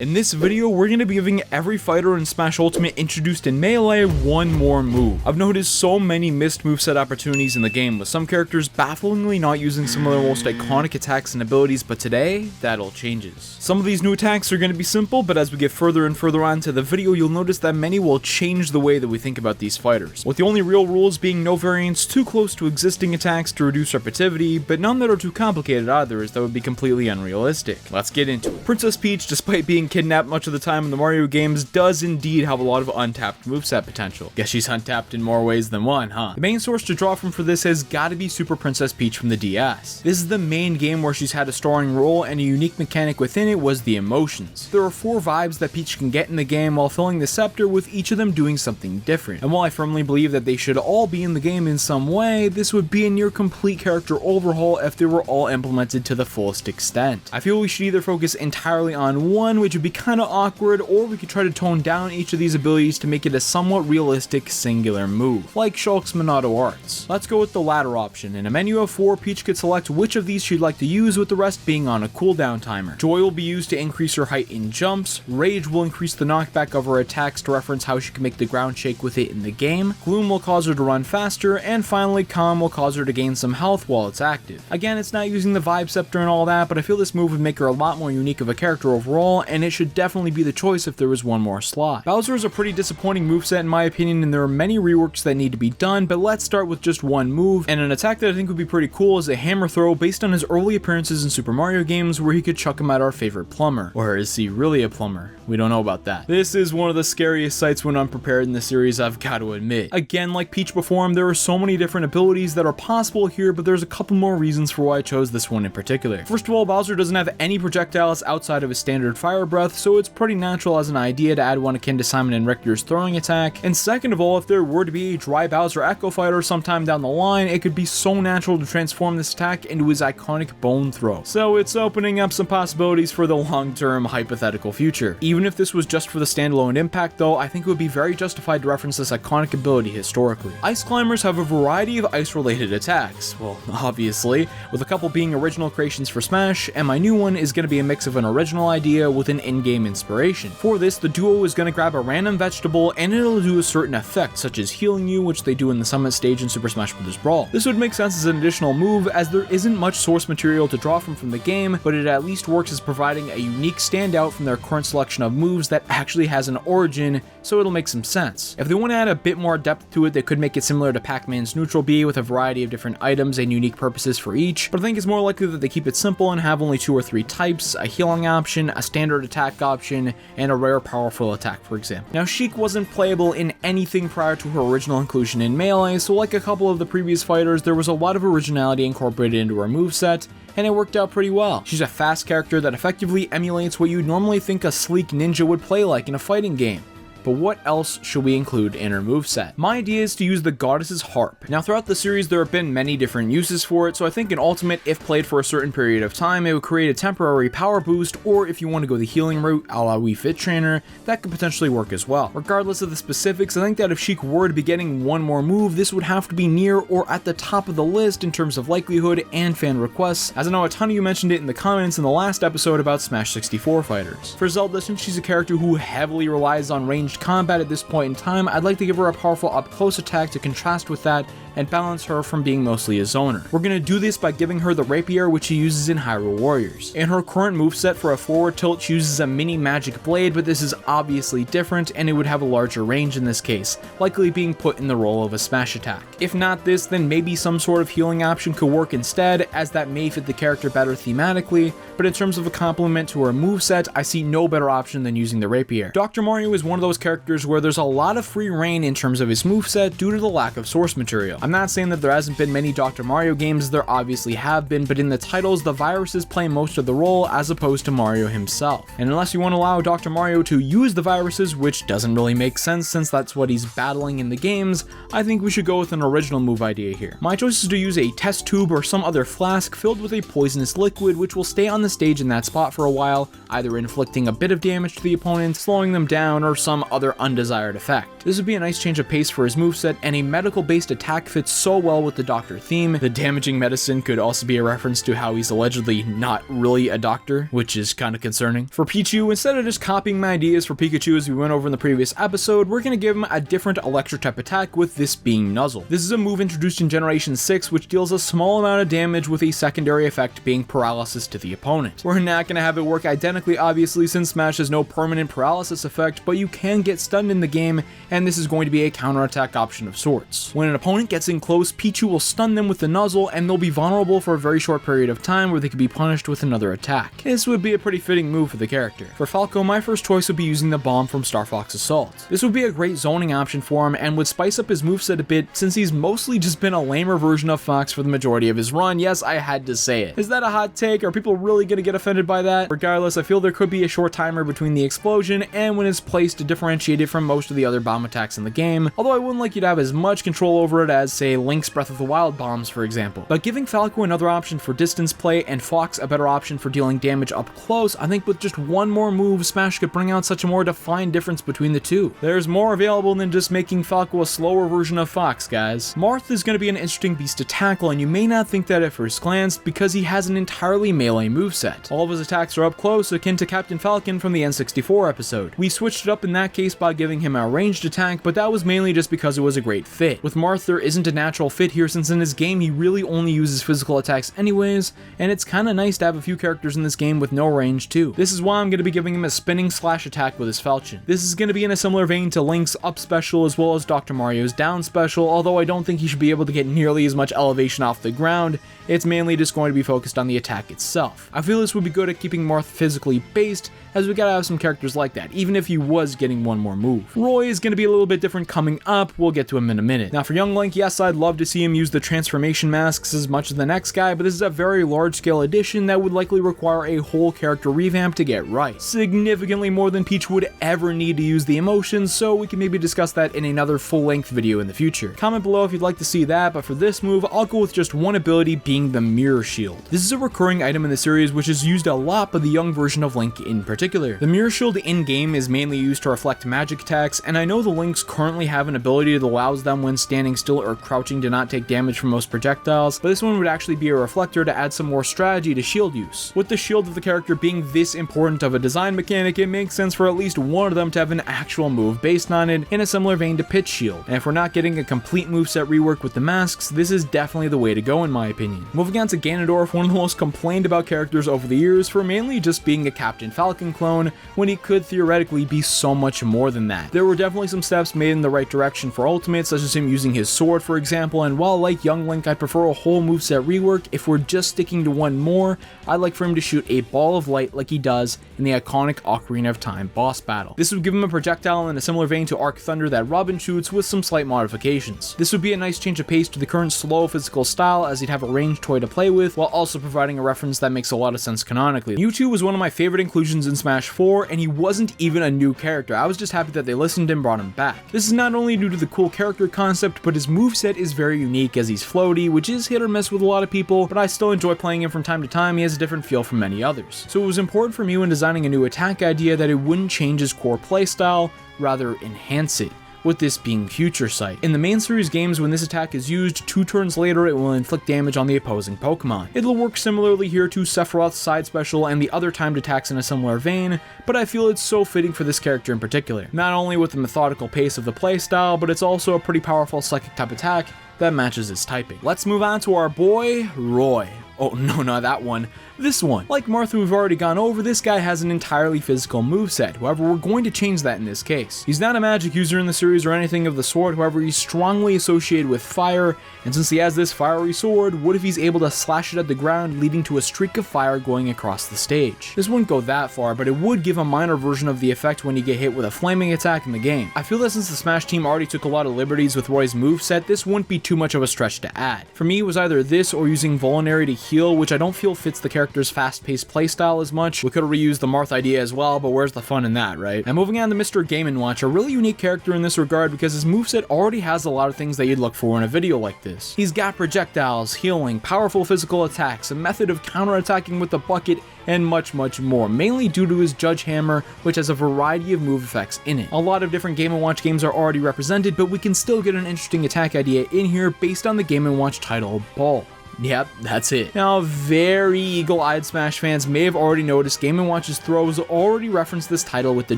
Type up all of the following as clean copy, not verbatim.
In this video, we're going to be giving every fighter in Smash Ultimate introduced in Melee one more move. I've noticed so many missed moveset opportunities in the game, with some characters bafflingly not using some of their most iconic attacks and abilities, but today, that all changes. Some of these new attacks are going to be simple, but as we get further and further on to the video, you'll notice that many will change the way that we think about these fighters, with the only real rules being no variants too close to existing attacks to reduce repetitivity, but none that are too complicated either, as that would be completely unrealistic. Let's get into it. Princess Peach, despite being kidnapped much of the time in the Mario games, does indeed have a lot of untapped moveset potential. Guess she's untapped in more ways than one, huh? The main source to draw from for this has gotta be Super Princess Peach from the DS. This is the main game where she's had a starring role, and a unique mechanic within it was the emotions. There are 4 vibes that Peach can get in the game while filling the scepter, with each of them doing something different. And while I firmly believe that they should all be in the game in some way, this would be a near complete character overhaul if they were all implemented to the fullest extent. I feel we should either focus entirely on one, which would be kind of awkward, or we could try to tone down each of these abilities to make it a somewhat realistic singular move, like Shulk's Monado Arts. Let's go with the latter option. In a menu of 4, Peach could select which of these she'd like to use, with the rest being on a cooldown timer. Joy will be used to increase her height in jumps, Rage will increase the knockback of her attacks to reference how she can make the ground shake with it in the game, Gloom will cause her to run faster, and finally Calm will cause her to gain some health while it's active. Again, it's not using the Vibe Scepter and all that, but I feel this move would make her a lot more unique of a character overall, and it should definitely be the choice if there was one more slot. Bowser is a pretty disappointing moveset in my opinion, and there are many reworks that need to be done, but let's start with just one move, and an attack that I think would be pretty cool is a hammer throw based on his early appearances in Super Mario games, where he could chuck him at our favorite plumber. Or is he really a plumber? We don't know about that. This is one of the scariest sights when unprepared in the series, I've got to admit. Again, like Peach before him, there are so many different abilities that are possible here, but there's a couple more reasons for why I chose this one in particular. First of all, Bowser doesn't have any projectiles outside of his standard fire breath, so it's pretty natural as an idea to add one akin to Simon and Richter's throwing attack. And second of all, if there were to be a dry Bowser Echo Fighter sometime down the line, it could be so natural to transform this attack into his iconic Bone Throw. So it's opening up some possibilities for the long-term hypothetical future. Even if this was just for the standalone impact though, I think it would be very justified to reference this iconic ability historically. Ice Climbers have a variety of ice-related attacks, well, obviously, with a couple being original creations for Smash, and my new one is going to be a mix of an original idea with an in-game inspiration. For this, the duo is going to grab a random vegetable and it'll do a certain effect, such as healing you, which they do in the summit stage in Super Smash Bros. Brawl. This would make sense as an additional move, as there isn't much source material to draw from the game, but it at least works as providing a unique standout from their current selection of moves that actually has an origin, so it'll make some sense. If they want to add a bit more depth to it, they could make it similar to Pac-Man's Neutral B, with a variety of different items and unique purposes for each, but I think it's more likely that they keep it simple and have only 2 or 3 types, a healing option, a standard attack option, and a rare powerful attack, for example. Now, Sheik wasn't playable in anything prior to her original inclusion in Melee, so like a couple of the previous fighters, there was a lot of originality incorporated into her moveset, and it worked out pretty well. She's a fast character that effectively emulates what you'd normally think a sleek ninja would play like in a fighting game. But what else should we include in her moveset? My idea is to use the Goddess's Harp. Now, throughout the series, there have been many different uses for it, so I think in Ultimate, if played for a certain period of time, it would create a temporary power boost, or if you want to go the healing route, a la Wii Fit Trainer, that could potentially work as well. Regardless of the specifics, I think that if Sheik were to be getting one more move, this would have to be near or at the top of the list in terms of likelihood and fan requests, as I know a ton of you mentioned it in the comments in the last episode about Smash 64 fighters. For Zelda, since she's a character who heavily relies on ranged combat at this point in time, I'd like to give her a powerful up-close attack to contrast with that and balance her from being mostly a zoner. We're gonna do this by giving her the Rapier, which she uses in Hyrule Warriors. In her current moveset for a forward tilt, she uses a mini magic blade, but this is obviously different and it would have a larger range in this case, likely being put in the role of a smash attack. If not this, then maybe some sort of healing option could work instead, as that may fit the character better thematically, but in terms of a complement to her moveset, I see no better option than using the Rapier. Dr. Mario is one of those characters where there's a lot of free reign in terms of his moveset due to the lack of source material. I'm not saying that there hasn't been many Dr. Mario games, there obviously have been, but in the titles, the viruses play most of the role as opposed to Mario himself. And unless you want to allow Dr. Mario to use the viruses, which doesn't really make sense since that's what he's battling in the games, I think we should go with an original move idea here. My choice is to use a test tube or some other flask filled with a poisonous liquid, which will stay on the stage in that spot for a while, either inflicting a bit of damage to the opponent, slowing them down, or some other undesired effect. This would be a nice change of pace for his moveset, and a medical-based attack fits so well with the doctor theme. The damaging medicine could also be a reference to how he's allegedly not really a doctor, which is kind of concerning. For Pichu, instead of just copying my ideas for Pikachu as we went over in the previous episode, we're going to give him a different electric type attack, with this being Nuzzle. This is a move introduced in Generation 6 which deals a small amount of damage with a secondary effect being paralysis to the opponent. We're not going to have it work identically obviously since Smash has no permanent paralysis effect, but you can get stunned in the game, and this is going to be a counterattack option of sorts. When an opponent gets in close, Pichu will stun them with the Nuzzle, and they'll be vulnerable for a very short period of time where they could be punished with another attack. This would be a pretty fitting move for the character. For Falco, my first choice would be using the bomb from Star Fox Assault. This would be a great zoning option for him and would spice up his moveset a bit since he's mostly just been a lamer version of Fox for the majority of his run. Yes, I had to say it. Is that a hot take? Are people really gonna get offended by that? Regardless, I feel there could be a short timer between the explosion and when it's placed to differentiate it from most of the other bomb attacks in the game, although I wouldn't like you to have as much control over it as, say, Link's Breath of the Wild bombs, for example. But giving Falco another option for distance play and Fox a better option for dealing damage up close, I think with just one more move, Smash could bring out such a more defined difference between the two. There's more available than just making Falco a slower version of Fox, guys. Marth is going to be an interesting beast to tackle, and you may not think that at first glance because he has an entirely melee moveset. All of his attacks are up close, akin to Captain Falcon from the N64 episode. We switched it up in that case by giving him a ranged attack, but that was mainly just because it was a great fit. With Marth, there isn't a natural fit here since in his game he really only uses physical attacks anyways, and it's kinda nice to have a few characters in this game with no range too. This is why I'm going to be giving him a spinning slash attack with his falchion. This is going to be in a similar vein to Link's up special as well as Dr. Mario's down special, although I don't think he should be able to get nearly as much elevation off the ground. It's mainly just going to be focused on the attack itself. I feel this would be good at keeping Marth physically based, as we gotta have some characters like that, even if he was getting one more move. Roy is going to be a little bit different coming up, we'll get to him in a minute. Now for young Link, yes, I'd love to see him use the transformation masks as much as the next guy, but this is a very large scale addition that would likely require a whole character revamp to get right. Significantly more than Peach would ever need to use the emotions, so we can maybe discuss that in another full-length video in the future. Comment below if you'd like to see that, but for this move, I'll go with just one ability being the Mirror Shield. This is a recurring item in the series which is used a lot by the young version of Link in particular. The Mirror Shield in-game is mainly used to reflect magic attacks, and I know the Links currently have an ability that allows them when standing still or crouching to not take damage from most projectiles, but this one would actually be a reflector to add some more strategy to shield use. With the shield of the character being this important of a design mechanic, it makes sense for at least one of them to have an actual move based on it in a similar vein to Pitch Shield, and if we're not getting a complete moveset rework with the masks, this is definitely the way to go in my opinion. Moving on to Ganondorf, one of the most complained about characters over the years for mainly just being a Captain Falcon clone, when he could theoretically be so much more than that. There were definitely some steps made in the right direction for Ultimate, such as him using his sword for example, and while like young Link I prefer a whole moveset rework, if we're just sticking to one more, I'd like for him to shoot a ball of light like he does in the iconic Ocarina of Time boss battle. This would give him a projectile in a similar vein to Arc Thunder that Robin shoots with some slight modifications. This would be a nice change of pace to the current slow physical style as he'd have a ranged toy to play with, while also providing a reference that makes a lot of sense canonically. Mewtwo was one of my favorite inclusions in Smash 4, and he wasn't even a new character. I was just happy that they listened and brought him back. This is not only due to the cool character concept, but his moveset is very unique as he's floaty, which is hit or miss with a lot of people, but I still enjoy playing him from time to time. He has a different feel from many others. So it was important for me when designing a new attack idea that it wouldn't change his core playstyle, rather enhance it, with this being Future Sight. In the main series games, when this attack is used, 2 turns later it will inflict damage on the opposing Pokemon. It'll work similarly here to Sephiroth's side special and the other timed attacks in a similar vein, but I feel it's so fitting for this character in particular. Not only with the methodical pace of the playstyle, but it's also a pretty powerful psychic type attack that matches his typing. Let's move on to our boy, Roy. Oh no, not that one. This one. Like Martha we've already gone over, this guy has an entirely physical moveset, however we're going to change that in this case. He's not a magic user in the series or anything of the sort, however he's strongly associated with fire, and since he has this fiery sword, what if he's able to slash it at the ground, leading to a streak of fire going across the stage? This wouldn't go that far, but it would give a minor version of the effect when you get hit with a flaming attack in the game. I feel that since the Smash team already took a lot of liberties with Roy's moveset, this wouldn't be too much of a stretch to add. For me, it was either this or using Vulnerary to heal, which I don't feel fits the character's fast-paced playstyle as much. We could have reused the Marth idea as well, but where's the fun in that, right? And moving on to Mr. Game & Watch, a really unique character in this regard because his moveset already has a lot of things that you'd look for in a video like this. He's got projectiles, healing, powerful physical attacks, a method of counterattacking with the bucket, and much more, mainly due to his Judge Hammer, which has a variety of move effects in it. A lot of different Game & Watch games are already represented, but we can still get an interesting attack idea in here based on the Game & Watch title, Ball. Yep, that's it. Now, very eagle-eyed Smash fans may have already noticed Game & Watch's throws already reference this title, with the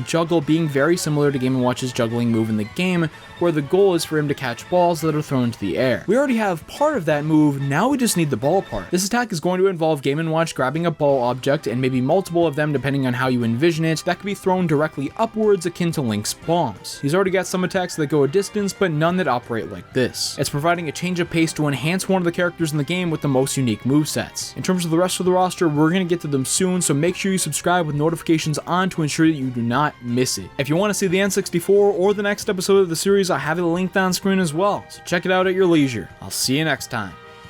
juggle being very similar to Game & Watch's juggling move in the game, where the goal is for him to catch balls that are thrown into the air. We already have part of that move, now we just need the ball part. This attack is going to involve Game & Watch grabbing a ball object, and maybe multiple of them depending on how you envision it, that could be thrown directly upwards akin to Link's bombs. He's already got some attacks that go a distance, but none that operate like this. It's providing a change of pace to enhance one of the characters in the game with the most unique movesets. In terms of the rest of the roster, we're going to get to them soon, so make sure you subscribe with notifications on to ensure that you do not miss it. If you want to see the N64 or the next episode of the series, I have it linked on screen as well, so check it out at your leisure. I'll see you next time.